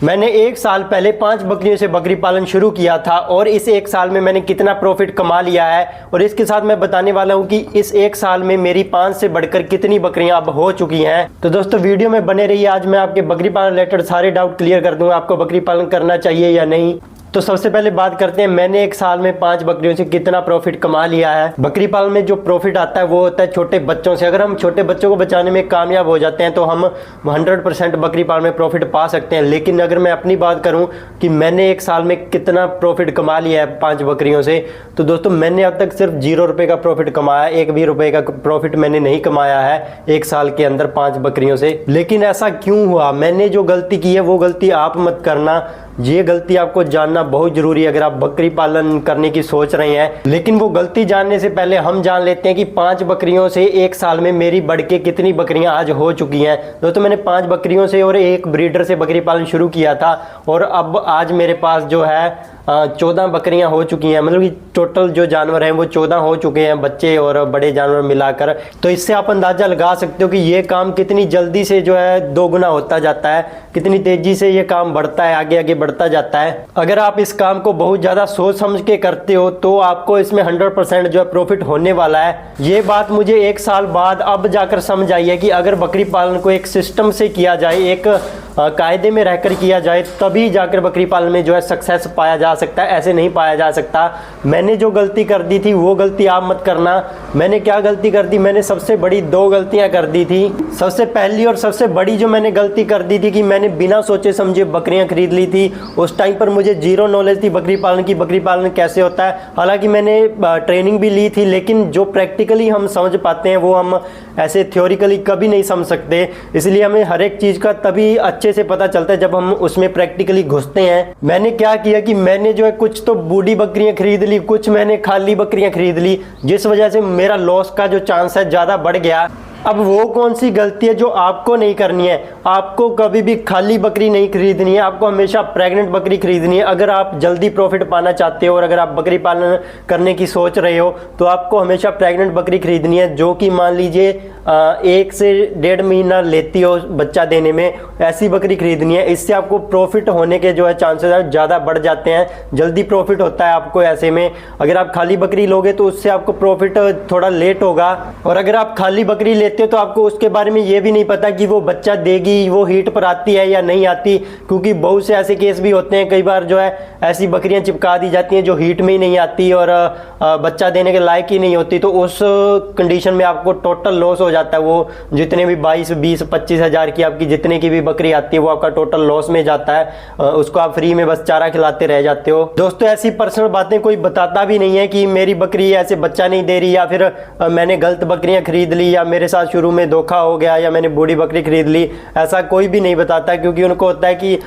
मैंने एक साल पहले 5 बकरियों से बकरी पालन शुरू किया था और इस एक साल में मैंने कितना प्रॉफिट कमा लिया है और इसके साथ मैं बताने वाला हूं कि इस एक साल में मेरी 5 से बढ़कर कितनी बकरियां अब हो चुकी हैं। तो दोस्तों वीडियो में बने रहिए। आज मैं आपके बकरी पालन रिलेटेड सारे डाउट क्लियर कर दूंगा, आपको बकरी पालन करना चाहिए या नहीं। तो सबसे पहले बात करते हैं मैंने एक साल में 5 बकरियों से कितना प्रॉफिट कमा लिया है। बकरी पालन में जो प्रॉफिट आता है वो होता है छोटे बच्चों से। अगर हम छोटे बच्चों को बचाने में कामयाब हो जाते हैं तो हम 100% बकरी पालन में प्रॉफिट पा सकते हैं। लेकिन अगर मैं अपनी बात करूं कि मैंने एक साल में कितना प्रॉफिट कमा लिया है 5 बकरियों से, तो दोस्तों मैंने अब तक सिर्फ 0 रुपये का प्रॉफिट कमाया, 1 भी रुपये का प्रॉफिट मैंने नहीं कमाया है एक साल के अंदर 5 बकरियों से। लेकिन ऐसा क्यों हुआ? मैंने जो गलती की है वो गलती आप मत करना। ये गलती आपको जानना बहुत जरूरी है अगर आप बकरी पालन करने की सोच रहे हैं। लेकिन वो गलती जानने से पहले हम जान लेते हैं कि 5 बकरियों से एक साल में मेरी बढ़ के कितनी बकरियां आज हो चुकी हैं। दोस्तों मैंने 5 बकरियों से और एक ब्रीडर से बकरी पालन शुरू किया था और अब आज मेरे पास जो है 14 बकरियां हो चुकी हैं। मतलब कि टोटल जो जानवर हैं वो 14 हो चुके हैं, बच्चे और बड़े जानवर मिलाकर। तो इससे आप अंदाजा लगा सकते हो कि ये काम कितनी जल्दी से जो है 2 गुना होता जाता है, कितनी तेजी से ये काम बढ़ता है, आगे आगे बढ़ता जाता है। अगर आप इस काम को बहुत ज़्यादा सोच समझ के करते हो तो आपको इसमें 100% जो है प्रॉफिट होने वाला है। ये बात मुझे एक साल बाद अब जाकर समझ आई है कि अगर बकरी पालन को एक सिस्टम से किया जाए, एक कायदे में रहकर किया जाए, तभी जाकर बकरी पालन में जो है सक्सेस पाया जा सकता है, ऐसे नहीं पाया जा सकता। मैंने जो गलती कर दी थी वो गलती आप मत करना। मैंने क्या गलती कर दी? मैंने सबसे बड़ी 2 गलतियां कर दी थी। सबसे पहली और सबसे बड़ी जो मैंने गलती कर दी थी कि मैंने बिना सोचे समझे बकरियां खरीद ली थी। उस टाइम पर मुझे 0 नॉलेज थी बकरी पालन की, बकरी पालन कैसे होता है। हालांकि मैंने ट्रेनिंग भी ली थी, लेकिन जो प्रैक्टिकली हम समझ पाते हैं वो हम ऐसे थ्योरिकली कभी नहीं समझ सकते। इसलिए हमें हर एक चीज़ का तभी अच्छे से पता चलता है जब हम उसमें प्रैक्टिकली घुसते हैं। मैंने क्या किया कि मैंने जो है कुछ तो बूढ़ी बकरियां खरीद ली, कुछ मैंने खाली बकरियां खरीद ली, जिस वजह से मेरा लॉस का जो चांस है ज़्यादा बढ़ गया। अब वो कौन सी गलती है जो आपको नहीं करनी है? आपको कभी भी खाली बकरी नहीं खरीदनी है, आपको हमेशा प्रेग्नेंट बकरी खरीदनी है। अगर आप जल्दी प्रॉफिट पाना चाहते हो और अगर आप बकरी पालन करने की सोच रहे हो तो आपको हमेशा प्रेग्नेंट बकरी खरीदनी है, जो कि मान लीजिए 1 से 1.5 महीना लेती हो बच्चा देने में, ऐसी बकरी खरीदनी है। इससे आपको प्रॉफिट होने के जो है चांसेस ज़्यादा बढ़ जाते हैं, जल्दी प्रॉफिट होता है आपको ऐसे में। अगर आप खाली बकरी लोगे तो उससे आपको प्रॉफिट थोड़ा लेट होगा। और अगर आप खाली बकरी लेते हो तो आपको उसके बारे में ये भी नहीं पता कि वो बच्चा देगी, वो हीट पर आती है या नहीं आती, क्योंकि बहुत से ऐसे केस भी होते हैं। कई बार जो है ऐसी बकरियां चिपका दी जाती हैं जो हीट में ही नहीं आती और बच्चा देने के लायक ही नहीं होती। तो उस कंडीशन में आपको टोटल लॉस हो जाता है। वो जितने भी 22, 20, 25 हज़ार की आपकी जितने की भी बकरी आती है वो आपका टोटल लॉस में जाता है। उसको आप फ्री में बस चारा खिलाते रह जाते हो। दोस्तों ऐसी पर्सनल बातें कोई बताता भी नहीं है कि मेरी बकरी ऐसे बच्चा नहीं दे रही, या फिर मैंने गलत बकरियां खरीद ली, या मेरे साथ शुरू में धोखा हो गया, या मैंने बूढ़ी बकरी खरीद ली। ऐसा कोई भी नहीं बताता, क्योंकि उनको होता है कि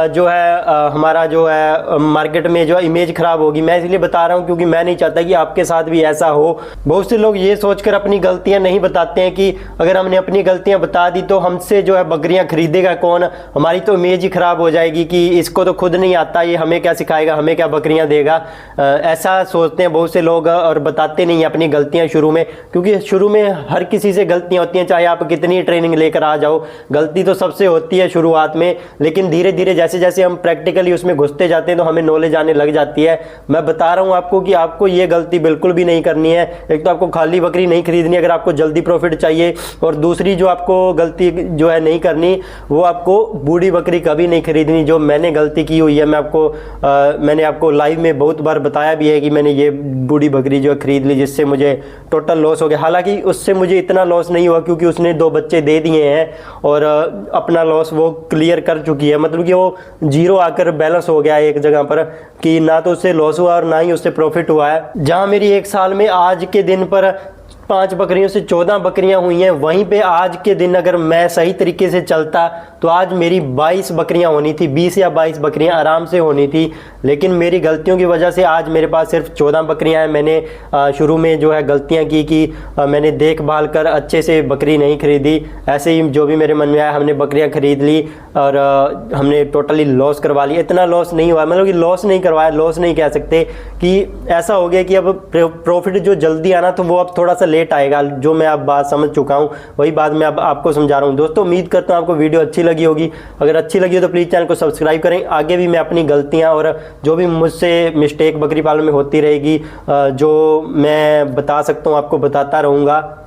जो है हमारा जो है मार्केट में जो है इमेज खराब होगी। मैं इसलिए बता रहा हूँ क्योंकि मैं नहीं चाहता कि आपके साथ भी ऐसा हो। बहुत से लोग ये सोचकर अपनी गलतियां नहीं बताते हैं कि अगर हमने अपनी गलतियां बता दी तो हमसे जो है बकरियां खरीदेगा कौन, हमारी तो इमेज ही खराब हो जाएगी कि इसको तो खुद नहीं आता, ये हमें क्या सिखाएगा, हमें क्या बकरियां देगा। ऐसा सोचते हैं बहुत से लोग और बताते नहीं अपनी गलतियां शुरू में, क्योंकि शुरू में हर किसी से गलतियां होती हैं, चाहे आप कितनी ट्रेनिंग लेकर आ जाओ। गलती तो सबसे होती है शुरुआत में, लेकिन धीरे धीरे जैसे जैसे हम प्रैक्टिकली उसमें घुसते जाते हैं तो हमें नॉलेज आने लग जाती है। मैं बता रहा हूं आपको कि आपको ये गलती बिल्कुल भी नहीं करनी है। एक तो आपको खाली बकरी नहीं खरीदनी अगर आपको जल्दी प्रॉफिट चाहिए, और दूसरी जो आपको गलती जो है नहीं करनी, वो आपको बूढ़ी बकरी कभी नहीं खरीदनी, जो मैंने गलती की हुई है। मैंने आपको लाइव में बहुत बार बताया भी है कि मैंने ये बूढ़ी बकरी जो है खरीद ली, जिससे मुझे टोटल लॉस हो गया। हालांकि उससे मुझे इतना लॉस नहीं हुआ क्योंकि उसने 2 बच्चे दे दिए हैं और अपना लॉस वो क्लियर कर चुकी है। मतलब कि वो 0 आकर बैलेंस हो गया एक जगह पर, कि ना तो उससे लॉस हुआ और ना ही उससे प्रॉफिट हुआ है। जहां मेरी एक साल में आज के दिन पर 5 बकरियों से 14 बकरियां हुई हैं, वहीं पे आज के दिन अगर मैं सही तरीके से चलता तो आज मेरी 22 बकरियां होनी थी, 20 या 22 बकरियां आराम से होनी थी। लेकिन मेरी गलतियों की वजह से आज मेरे पास सिर्फ 14 बकरियां हैं। मैंने शुरू में जो है गलतियां की कि मैंने देखभाल कर अच्छे से बकरी नहीं खरीदी, ऐसे ही जो भी मेरे मन में आया हमने बकरियां खरीद ली और हमने टोटली लॉस करवा लिया। इतना लॉस नहीं हुआ, मतलब कि लॉस नहीं करवाया, लॉस नहीं कह सकते, कि ऐसा हो गया कि अब प्रॉफिट जो जल्दी आना तो वो अब थोड़ा सा लेट आएगा। जो मैं अब बात समझ चुका हूँ वही बात मैं अब आपको समझा रहा हूँ। दोस्तों उम्मीद करता हूँ आपको वीडियो अच्छी लगी होगी। अगर अच्छी लगी हो तो प्लीज़ चैनल को सब्सक्राइब करें। आगे भी मैं अपनी गलतियाँ और जो भी मुझसे मिस्टेक बकरी पालन में होती रहेगी, जो मैं बता सकता हूँ आपको बताता रहूँगा।